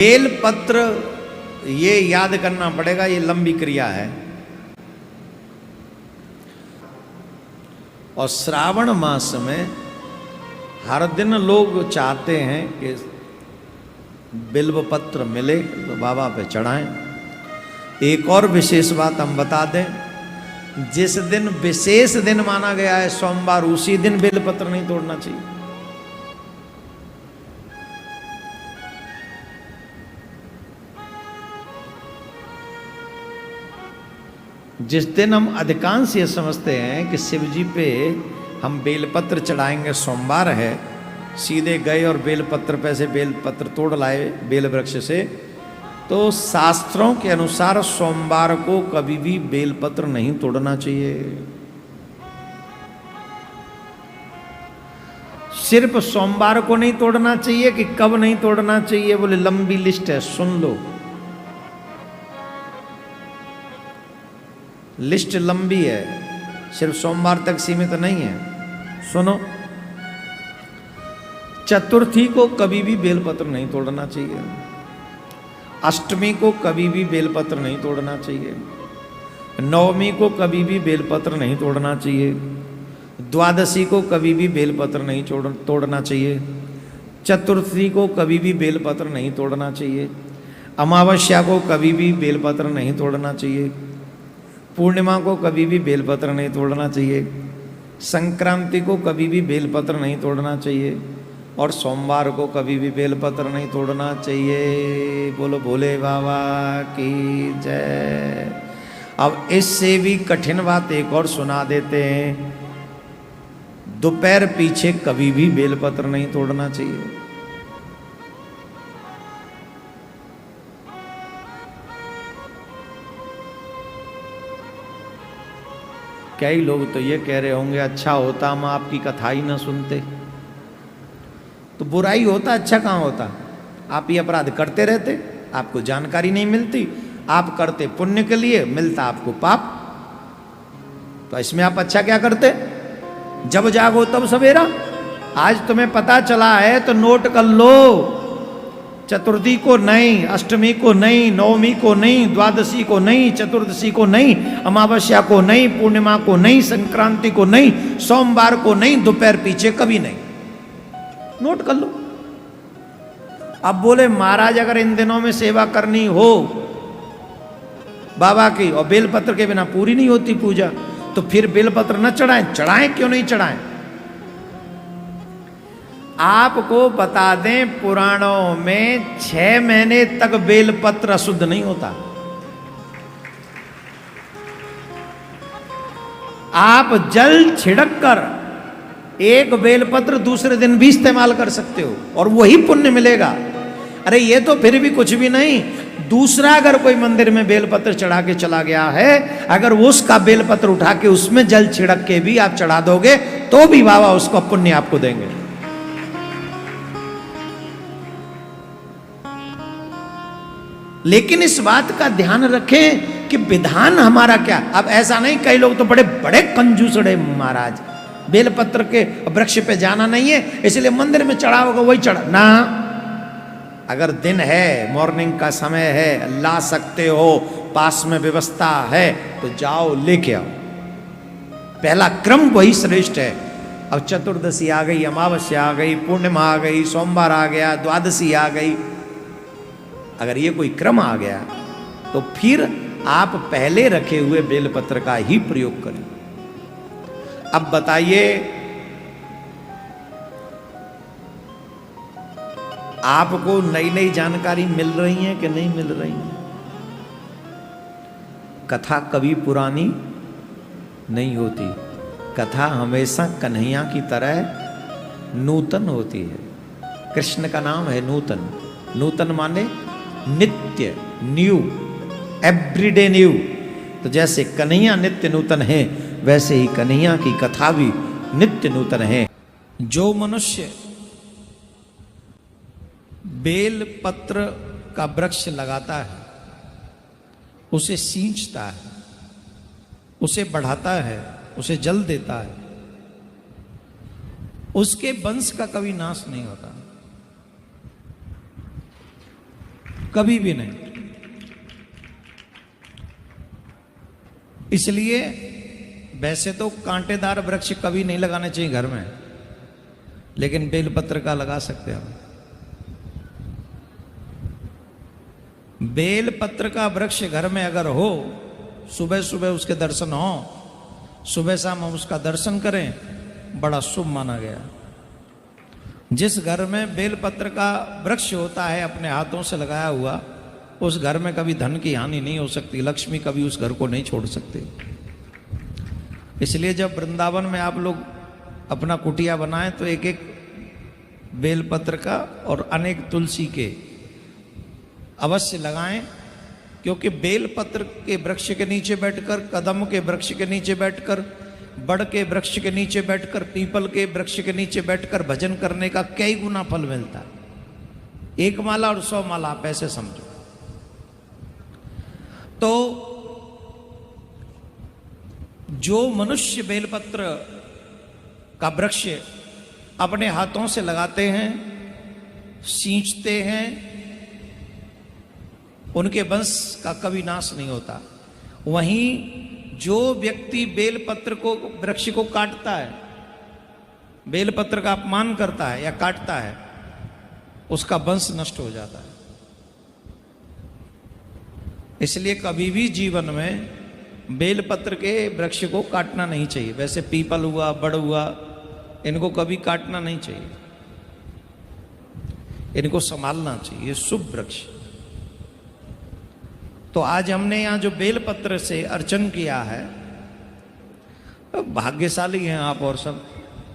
Bell पत्र ये याद करना पड़ेगा, ये लंबी क्रिया है। और श्रावण मास में हर दिन लोग चाहते हैं कि बिल्व पत्र मिले तो बाबा पे चढ़ाएं। एक और विशेष बात हम बता दें, जिस दिन विशेष दिन माना गया है सोमवार, उसी दिन बेल पत्र नहीं तोड़ना चाहिए। जिस दिन हम अधिकांश ये समझते हैं कि शिव जी पे हम बेलपत्र चढ़ाएंगे, सोमवार है, सीधे गए और बेलपत्र पे से बेलपत्र तोड़ लाए बेल वृक्ष से, तो शास्त्रों के अनुसार सोमवार को कभी भी बेलपत्र नहीं तोड़ना चाहिए। सिर्फ सोमवार को नहीं तोड़ना चाहिए। कि कब नहीं तोड़ना चाहिए, बोले लंबी लिस्ट है, सुन लो। लिस्ट लंबी है, सिर्फ सोमवार तक सीमित नहीं है। सुनो, चतुर्थी को कभी भी बेलपत्र नहीं तोड़ना चाहिए। अष्टमी को कभी भी बेलपत्र नहीं तोड़ना चाहिए। नवमी को कभी भी बेलपत्र नहीं तोड़ना चाहिए। द्वादशी को कभी भी बेलपत्र नहीं तोड़ना चाहिए। चतुर्थी को कभी भी बेलपत्र नहीं तोड़ना चाहिए। अमावस्या को कभी भी बेलपत्र नहीं तोड़ना चाहिए। पूर्णिमा को कभी भी बेलपत्र नहीं तोड़ना चाहिए। संक्रांति को कभी भी बेलपत्र नहीं तोड़ना चाहिए। और सोमवार को कभी भी बेलपत्र नहीं तोड़ना चाहिए। बोलो भोले बाबा की जय। अब इससे भी कठिन बात एक और सुना देते हैं, दोपहर पीछे कभी भी बेलपत्र नहीं तोड़ना चाहिए। कई लोग तो ये कह रहे होंगे, अच्छा होता हम आपकी कथा ही ना सुनते। तो बुराई होता, अच्छा कहाँ होता? आप ये अपराध करते रहते, आपको जानकारी नहीं मिलती। आप करते पुण्य के लिए, मिलता आपको पाप। तो इसमें आप अच्छा क्या करते? जब जागो तब सवेरा। आज तुम्हें पता चला है तो नोट कर लो। चतुर्थी को नहीं, अष्टमी को नहीं, नवमी को नहीं, द्वादशी को नहीं, चतुर्दशी को नहीं, अमावस्या को नहीं, पूर्णिमा को नहीं, संक्रांति को नहीं, सोमवार को नहीं, दोपहर पीछे कभी नहीं। नोट कर लो। अब बोले महाराज अगर इन दिनों में सेवा करनी हो बाबा की और बेलपत्र के बिना पूरी नहीं होती पूजा, तो फिर बेलपत्र न चढ़ाएं। चढ़ाएं क्यों नहीं चढ़ाएं? आपको बता दें, पुराणों में 6 महीने तक बेलपत्र अशुद्ध नहीं होता। आप जल छिड़क कर एक बेलपत्र दूसरे दिन भी इस्तेमाल कर सकते हो और वही पुण्य मिलेगा। अरे ये तो फिर भी कुछ भी नहीं। दूसरा अगर कोई मंदिर में बेलपत्र चढ़ा के चला गया है, अगर उसका बेलपत्र उठा के उसमें जल छिड़क के भी आप चढ़ा दोगे तो भी बाबा उसको पुण्य आपको देंगे। लेकिन इस बात का ध्यान रखें कि विधान हमारा क्या। अब ऐसा नहीं, कई लोग तो बड़े बड़े कंजूसड़े, महाराज बेलपत्र के वृक्ष पे जाना नहीं है इसलिए मंदिर में चढ़ा होगा वही चढ़ा ना। अगर दिन है, मॉर्निंग का समय है, ला सकते हो, पास में व्यवस्था है तो जाओ लेके आओ। पहला क्रम वही श्रेष्ठ है। अब चतुर्दशी आ गई, अमावस्या आ गई, पूर्णिमा आ गई, सोमवार आ गया, द्वादशी आ गई, अगर ये कोई क्रम आ गया तो फिर आप पहले रखे हुए बेलपत्र का ही प्रयोग करें। अब बताइए, आपको नई नई जानकारी मिल रही है कि नहीं मिल रही है? कथा कभी पुरानी नहीं होती। कथा हमेशा कन्हैया की तरह नूतन होती है। कृष्ण का नाम है नूतन। नूतन माने नित्य, न्यू, एवरीडे न्यू। तो जैसे कन्हैया नित्य नूतन है, वैसे ही कन्हैया की कथा भी नित्य नूतन है। जो मनुष्य बेल पत्र का वृक्ष लगाता है, उसे सींचता है, उसे बढ़ाता है, उसे जल देता है, उसके वंश का कभी नाश नहीं होता। कभी भी नहीं। इसलिए वैसे तो कांटेदार वृक्ष कभी नहीं लगाने चाहिए घर में, लेकिन बेलपत्र का लगा सकते हैं हम। बेलपत्र का वृक्ष घर में अगर हो, सुबह सुबह उसके दर्शन हो, सुबह शाम हम उसका दर्शन करें, बड़ा शुभ माना गया। जिस घर में बेलपत्र का वृक्ष होता है अपने हाथों से लगाया हुआ, उस घर में कभी धन की हानि नहीं हो सकती, लक्ष्मी कभी उस घर को नहीं छोड़ सकती। इसलिए जब वृंदावन में आप लोग अपना कुटिया बनाएं तो एक एक बेलपत्र का और अनेक तुलसी के अवश्य लगाएं, क्योंकि बेलपत्र के वृक्ष के नीचे बैठकर, कदम के वृक्ष के नीचे बैठकर, बड़ के वृक्ष के नीचे बैठकर, पीपल के वृक्ष के नीचे बैठकर भजन करने का कई गुना फल मिलता है। 1 माला और 100 माला, आप ऐसे समझो। तो जो मनुष्य बेलपत्र का वृक्ष अपने हाथों से लगाते हैं, सींचते हैं, उनके वंश का कभी नाश नहीं होता। वहीं जो व्यक्ति बेलपत्र को, वृक्ष को काटता है, बेलपत्र का अपमान करता है या काटता है, उसका वंश नष्ट हो जाता है। इसलिए कभी भी जीवन में बेलपत्र के वृक्ष को काटना नहीं चाहिए। वैसे पीपल हुआ, बड़ हुआ, इनको कभी काटना नहीं चाहिए, इनको संभालना चाहिए, ये शुभ वृक्ष। तो आज हमने यहाँ जो बेलपत्र से अर्चन किया है, भाग्यशाली हैं आप और सब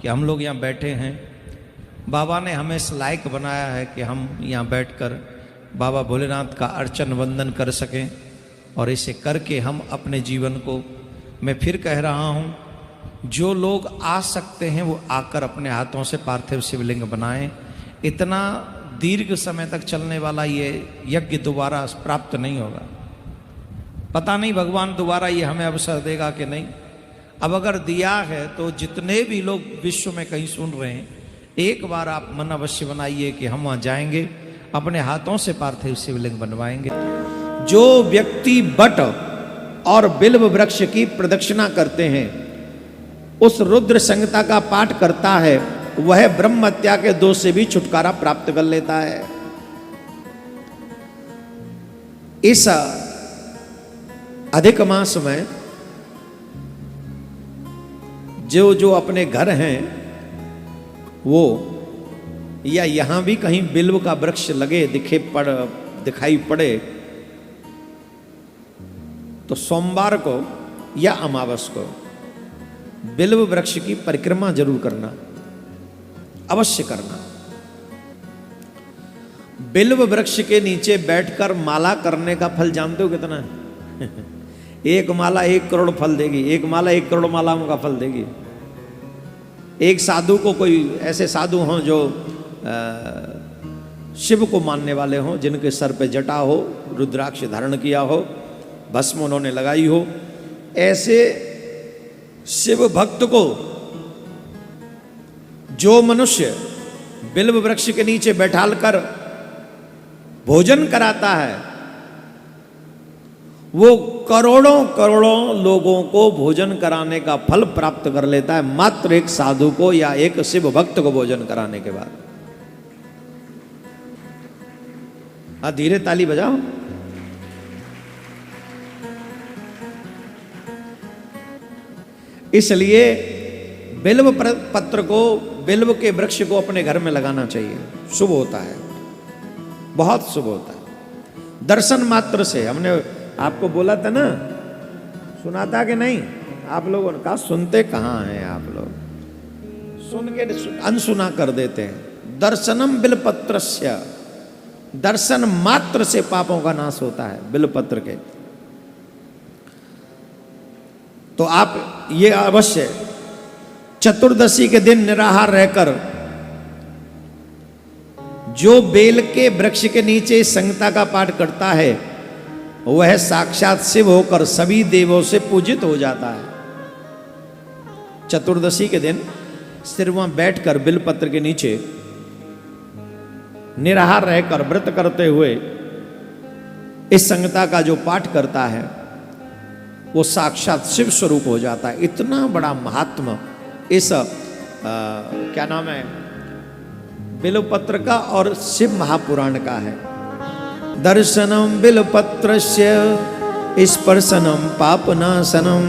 कि हम लोग यहाँ बैठे हैं। बाबा ने हमें इस लायक बनाया है कि हम यहाँ बैठकर बाबा भोलेनाथ का अर्चन वंदन कर सकें, और इसे करके हम अपने जीवन को, मैं फिर कह रहा हूँ, जो लोग आ सकते हैं वो आकर अपने हाथों से पार्थिव शिवलिंग बनाएं। इतना दीर्घ समय तक चलने वाला ये यज्ञ दोबारा प्राप्त नहीं होगा। पता नहीं भगवान दोबारा ये हमें अवसर देगा कि नहीं। अब अगर दिया है तो जितने भी लोग विश्व में कहीं सुन रहे हैं, एक बार आप मन अवश्य बनाइए कि हम वहाँ जाएंगे, अपने हाथों से पार्थिव शिवलिंग बनवाएंगे। जो व्यक्ति बट और बिल्व वृक्ष की प्रदक्षिणा करते हैं, उस रुद्र संहिता का पाठ करता है, वह ब्रह्म हत्या के दोष से भी छुटकारा प्राप्त कर लेता है। इस अधिक मास में जो जो अपने घर हैं वो, या यहां भी कहीं बिल्व का वृक्ष लगे दिखाई पड़े, तो सोमवार को या अमावस को बिल्व वृक्ष की परिक्रमा जरूर करना, अवश्य करना। बिल्व वृक्ष के नीचे बैठकर माला करने का फल जानते हो कितना है? 1 माला 1 करोड़ फल देगी। 1 माला 1 करोड़ मालाओं का फल देगी। एक साधु को, कोई ऐसे साधु हों जो शिव को मानने वाले हों, जिनके सर पे जटा हो, रुद्राक्ष धारण किया हो, भस्म उन्होंने लगाई हो, ऐसे शिव भक्त को जो मनुष्य बिल्व वृक्ष के नीचे बैठाल कर भोजन कराता है, वो करोड़ों करोड़ों लोगों को भोजन कराने का फल प्राप्त कर लेता है, मात्र एक साधु को या एक शिव भक्त को भोजन कराने के बाद। हाँ, धीरे ताली बजाओ। इसलिए बिल्व पत्र को, बिल्व के वृक्ष को अपने घर में लगाना चाहिए, शुभ होता है, बहुत शुभ होता है। दर्शन मात्र से, हमने आपको बोला था ना, सुना था कि नहीं? आप लोगों ने कहा सुनते कहाँ हैं आप लोग, सुन के अनसुना कर देते हैं। दर्शनम बिलपत्रस्य, दर्शन मात्र से पापों का नाश होता है बिलपत्र के। तो आप ये अवश्य चतुर्दशी के दिन निराहार रहकर जो बेल के वृक्ष के इस संहिता का पाठ करता है, वह साक्षात शिव होकर सभी देवों से पूजित हो जाता है। चतुर्दशी के दिन सिर्फ वहां बैठकर बिलपत्र के नीचे निराहार रहकर व्रत करते हुए इस संहिता का जो पाठ करता है वो साक्षात शिव स्वरूप हो जाता है। इतना बड़ा महात्मा इस क्या नाम है बिल्वपत्र का और शिव महापुराण का है। दर्शनम बिल्वपत्रस्य स्पर्शनम पापनाशनम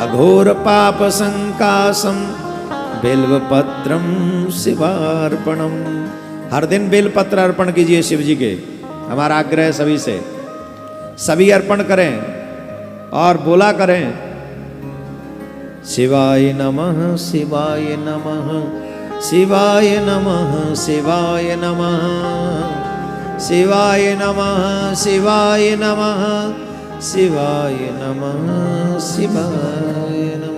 अघोर पाप संकासम बिल्वपत्रम शिवार्पणम। हर दिन बेलपत्र अर्पण कीजिए शिव जी के। हमारा आग्रह सभी से, सभी अर्पण करें और बोला करें शिवाय नमः शिवाय नमः शिवाय नमः शिवाय नमः शिवाय नमः शिवाय नमः शिवाय नमः शिवाय नमः।